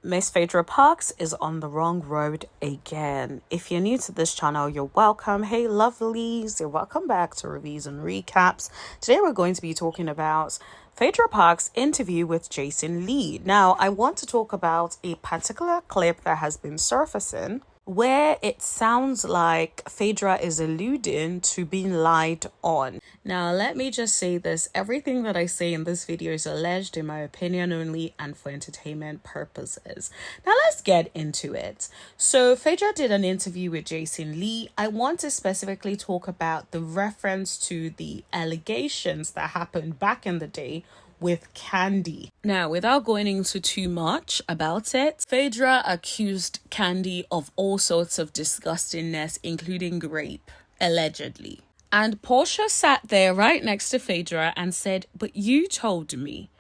Miss Phaedra Parks is on the wrong road again. If you're new to this channel, you're welcome. Hey lovelies, you're welcome back to Reviews and Recaps. Today we're going to be talking about Phaedra Parks' interview with Jason Lee. Now, I want to talk about a particular clip that has been surfacing where it sounds like Phaedra is alluding to being lied on. Now, let me just say this. Everything that I say in this video is alleged in my opinion only and for entertainment purposes. Now, let's get into it. So, Phaedra did an interview with Jason Lee. I want to specifically talk about the reference to the allegations that happened back in the day with Kandi. Now, without going into too much about it, Phaedra accused Kandi of all sorts of disgustingness, including rape, allegedly. And Porsha sat there right next to Phaedra and said, "But you told me."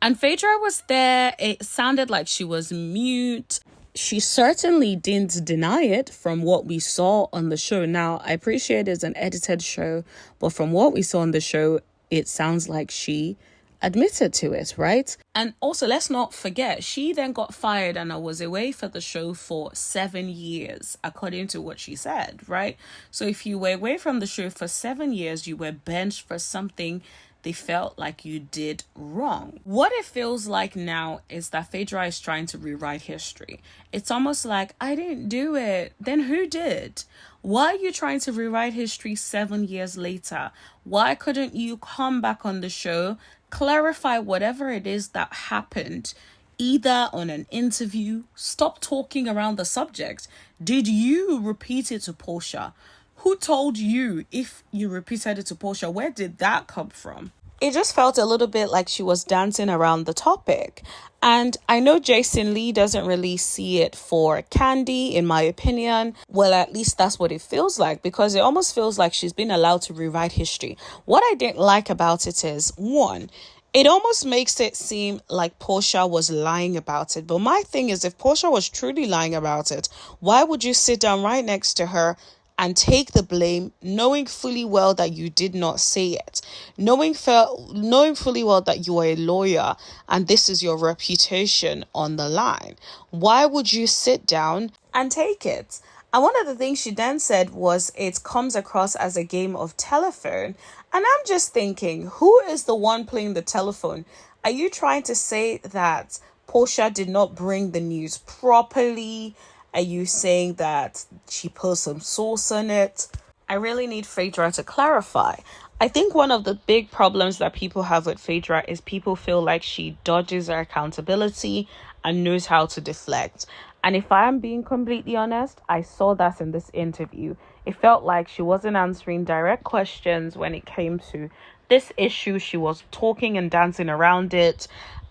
And Phaedra was there. It sounded like she was mute. She certainly didn't deny it from what we saw on the show. Now, I appreciate it's an edited show, but from what we saw on the show, it sounds like she admitted to it, right? And also, let's not forget, she then got fired and I was away for the show for 7 years, according to what she said, right? So if you were away from the show for 7 years, you were benched for something they felt like you did wrong. What it feels like now is that Phaedra is trying to rewrite history. It's almost like, I didn't do it. Then who did? Why are you trying to rewrite history 7 years later? Why couldn't you come back on the show, clarify whatever it is that happened, either on an interview, stop talking around the subject? Did you repeat it to Porsha? Who told you if you repeated it to Porsha? Where did that come from? It just felt a little bit like she was dancing around the topic. And I know Jason Lee doesn't really see it for Kandi, in my opinion. Well, at least that's what it feels like, because it almost feels like she's been allowed to rewrite history. What I didn't like about it is, one, it almost makes it seem like Porsha was lying about it. But my thing is, if Porsha was truly lying about it, why would you sit down right next to her and take the blame, knowing fully well that you did not say it, knowing fully well that you are a lawyer and this is your reputation on the line? Why would you sit down and take it? And one of the things she then said was it comes across as a game of telephone. And I'm just thinking, who is the one playing the telephone? Are you trying to say that Porsha did not bring the news properly? Are you saying that she put some sauce on it? I really need Phaedra to clarify. I think one of the big problems that people have with Phaedra is people feel like she dodges her accountability and knows how to deflect. And if I am being completely honest, I saw that in this interview. It felt like she wasn't answering direct questions when it came to this issue. She was talking and dancing around it.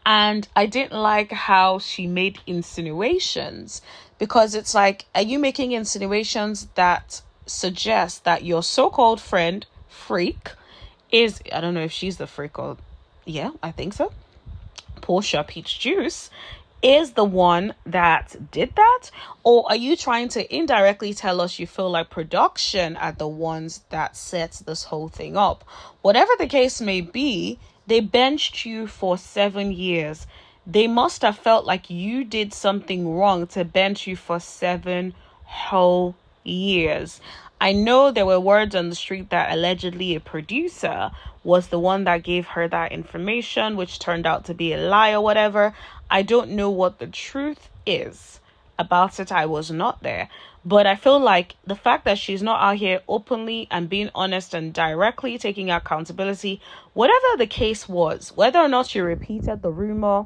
And I didn't like how she made insinuations, because it's like, are you making insinuations that suggest that your so-called friend, Freak, is, I don't know if she's the freak or, yeah, I think so, Porsha Peach Juice, is the one that did that? Or are you trying to indirectly tell us you feel like production are the ones that sets this whole thing up? Whatever the case may be, they benched you for 7 years. They must have felt like you did something wrong to bench you for 7 whole years. I know there were words on the street that allegedly a producer was the one that gave her that information, which turned out to be a lie or whatever. I don't know what the truth is about it. I was not there. But I feel like the fact that she's not out here openly and being honest and directly taking accountability, whatever the case was, whether or not she repeated the rumor,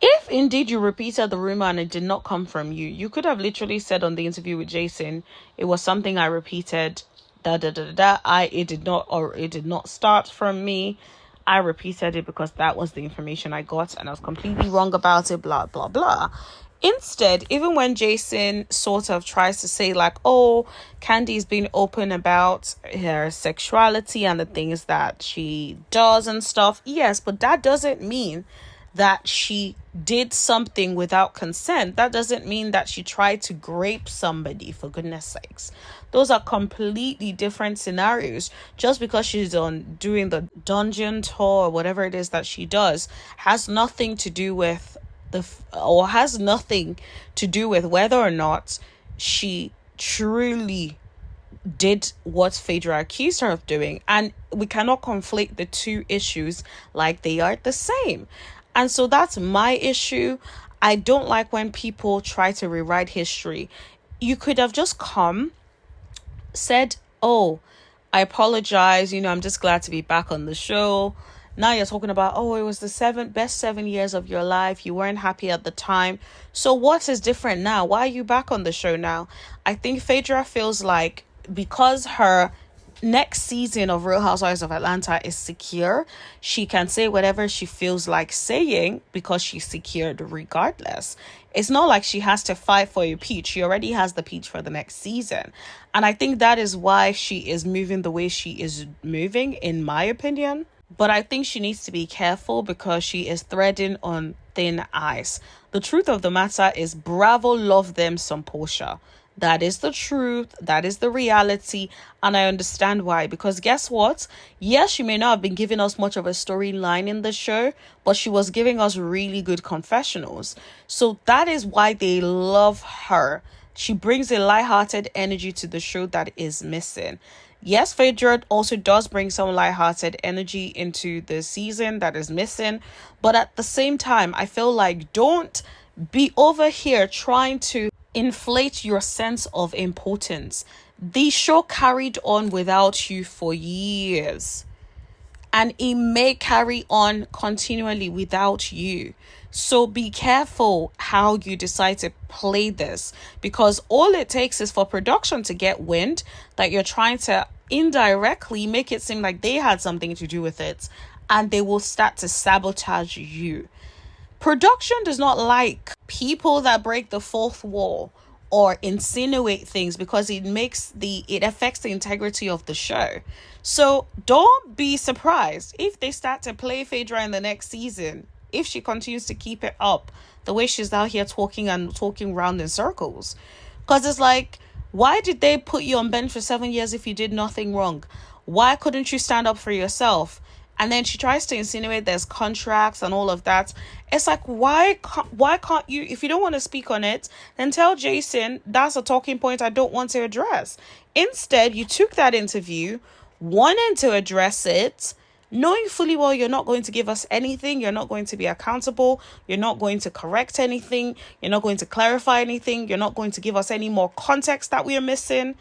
if indeed you repeated the rumor and it did not come from you, you could have literally said on the interview with Jason, it was something I repeated, it did not start from me. I repeated it because that was the information I got and I was completely wrong about it, blah, blah, blah. Instead, even when Jason sort of tries to say like, oh, Kandi's being open about her sexuality and the things that she does and stuff. Yes, but that doesn't mean that she did something without consent. That doesn't mean that she tried to grape somebody, for goodness sakes. Those are completely different scenarios. Just because she's doing the dungeon tour or whatever it is that she does has nothing to do with or has nothing to do with whether or not she truly did what Phaedra accused her of doing. And we cannot conflate the two issues like they are the same. And so that's my issue. I don't like when people try to rewrite history. You could have just come, said, oh, I apologize, I'm just glad to be back on the show. Now you're talking about, oh, it was the best 7 years of your life. You weren't happy at the time. So what is different now? Why are you back on the show now? I think Phaedra feels like because her next season of Real Housewives of Atlanta is secure, she can say whatever she feels like saying because she's secured regardless. It's not like she has to fight for a peach. She already has the peach for the next season. And I think that is why she is moving the way she is moving, in my opinion. But I think she needs to be careful because she is treading on thin ice. The truth of the matter is, bravo, love them some Porsha. That is the truth. That is the reality. And I understand why. Because guess what? Yes, she may not have been giving us much of a storyline in the show, but she was giving us really good confessionals. So that is why they love her. She brings a lighthearted energy to the show that is missing. Yes, Phaedra also does bring some lighthearted energy into the season that is missing. But at the same time, I feel like don't be over here trying to inflate your sense of importance. The show carried on without you for years, and it may carry on continually without you. So be careful how you decide to play this, because all it takes is for production to get wind that you're trying to indirectly make it seem like they had something to do with it, and they will start to sabotage you. Production does not like people that break the fourth wall or insinuate things, because it affects the integrity of the show. So don't be surprised if they start to play Phaedra in the next season, if she continues to keep it up the way she's out here talking round in circles. Because it's like, why did they put you on bench for 7 years if you did nothing wrong? Why couldn't you stand up for yourself? And then she tries to insinuate there's contracts and all of that. It's like, why can't you, if you don't want to speak on it, then tell Jason that's a talking point I don't want to address. Instead, you took that interview, wanting to address it, knowing fully well you're not going to give us anything, you're not going to be accountable, you're not going to correct anything, you're not going to clarify anything, you're not going to give us any more context that we are missing.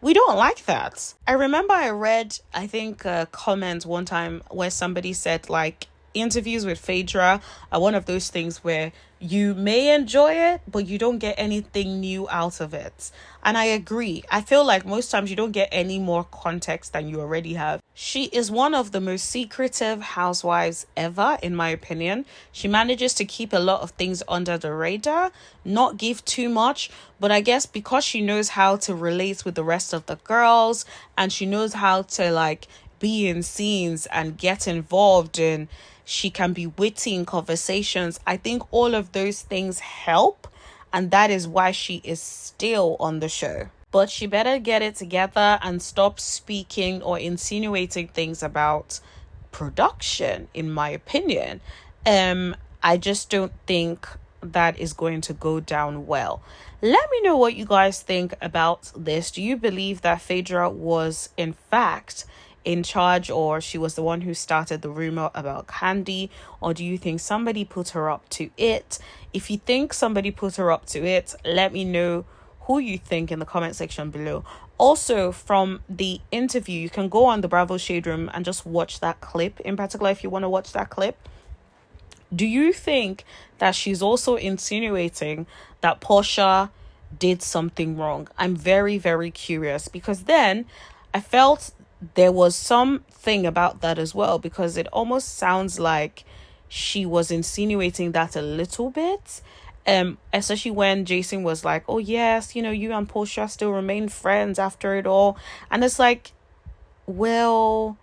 We don't like that. I remember I read, I think, a comment one time where somebody said, like, interviews with Phaedra are one of those things where you may enjoy it, but you don't get anything new out of it. And I agree. I feel like most times you don't get any more context than you already have. She is one of the most secretive housewives ever, in my opinion. She manages to keep a lot of things under the radar, not give too much. But I guess because she knows how to relate with the rest of the girls, and she knows how to, like, be in scenes and get involved, and she can be witty in conversations. I think all of those things help, and that is why she is still on the show. But she better get it together and stop speaking or insinuating things about production, in my opinion. I just don't think that is going to go down well. Let me know what you guys think about this. Do you believe that Phaedra was in fact in charge, or she was the one who started the rumor about Kandi, or do you think somebody put her up to it? If you think somebody put her up to it, let me know who you think in the comment section below. Also, from the interview, you can go on the Bravo Shade Room and just watch that clip, in particular if you want to watch that clip. Do you think that she's also insinuating that Porsha did something wrong? I'm very, very curious, because then I felt there was something about that as well, because it almost sounds like she was insinuating that a little bit, especially when Jason was like, oh yes, you and Porsha still remain friends after it all. And it's like, well,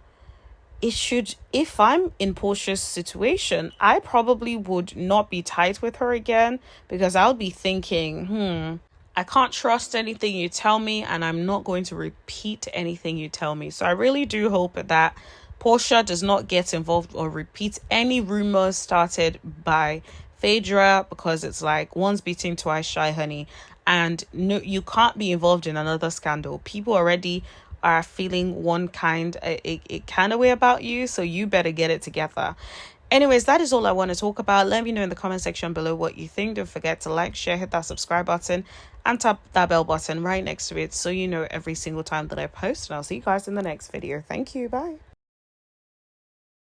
if I'm in Porsha's situation, I probably would not be tight with her again, because I'll be thinking, I can't trust anything you tell me, and I'm not going to repeat anything you tell me. So I really do hope that Porsha does not get involved or repeat any rumors started by Phaedra, because it's like once beaten, twice shy, honey. And no, you can't be involved in another scandal. People already are feeling one kind of way about you, so you better get it together. Anyways, that is all I want to talk about. Let me know in the comment section below what you think. Don't forget to like, share, hit that subscribe button, and tap that bell button right next to it so you know every single time that I post. And I'll see you guys in the next video. Thank you. Bye.